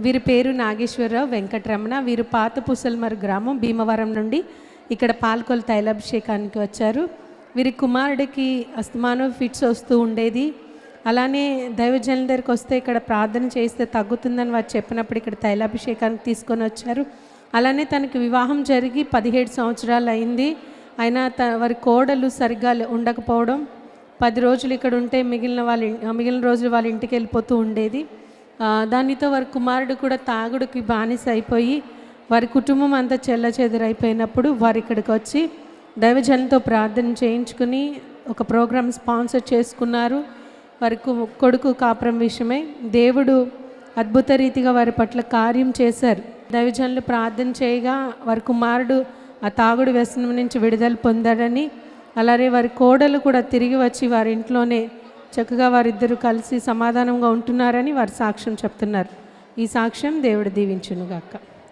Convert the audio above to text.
వీరి పేరు నాగేశ్వరరావు వెంకటరమణ. వీరు పాత పుసల్మరు గ్రామం భీమవరం నుండి ఇక్కడ పాల్కొల్ తైలాభిషేకానికి వచ్చారు. వీరి కుమారుడికి అస్తమానం ఫిట్స్ వస్తూ ఉండేది. అలానే దైవజనుల దగ్గరికి వస్తే ఇక్కడ ప్రార్థన చేస్తే తగ్గుతుందని వారు చెప్పినప్పుడు ఇక్కడ తైలాభిషేకానికి తీసుకొని వచ్చారు. అలానే తనకి వివాహం జరిగి 17 సంవత్సరాలు అయింది. అయినా వారి కోడలు సరిగ్గా ఉండకపోవడం, 10 రోజులు ఇక్కడ ఉంటే మిగిలిన రోజులు వాళ్ళ ఇంటికి వెళ్ళిపోతూ ఉండేది. దానితో వారి కుమారుడు కూడా తాగుడుకి బానిస అయిపోయి వారి కుటుంబం అంతా చెల్లచెదురైపోయినప్పుడు వారు ఇక్కడికి వచ్చి దైవజనులతో ప్రార్థన చేయించుకుని ఒక ప్రోగ్రామ్ స్పాన్సర్ చేసుకున్నారు. వారి కొడుకు కాపురం విషయమై దేవుడు అద్భుత రీతిగా వారి పట్ల కార్యం చేశారు. దైవజనులు ప్రార్థన చేయగా వారి కుమారుడు ఆ తాగుడు వ్యసనం నుంచి విడుదల పొందాడని, అలాగే వారి కోడలు కూడా తిరిగి వచ్చి వారి ఇంట్లోనే చక్కగా వారిద్దరూ కలిసి సమాధానంగా ఉంటున్నారని వారి సాక్ష్యం చెప్తున్నారు. ఈ సాక్ష్యం దేవుడు దీవించునుగాక.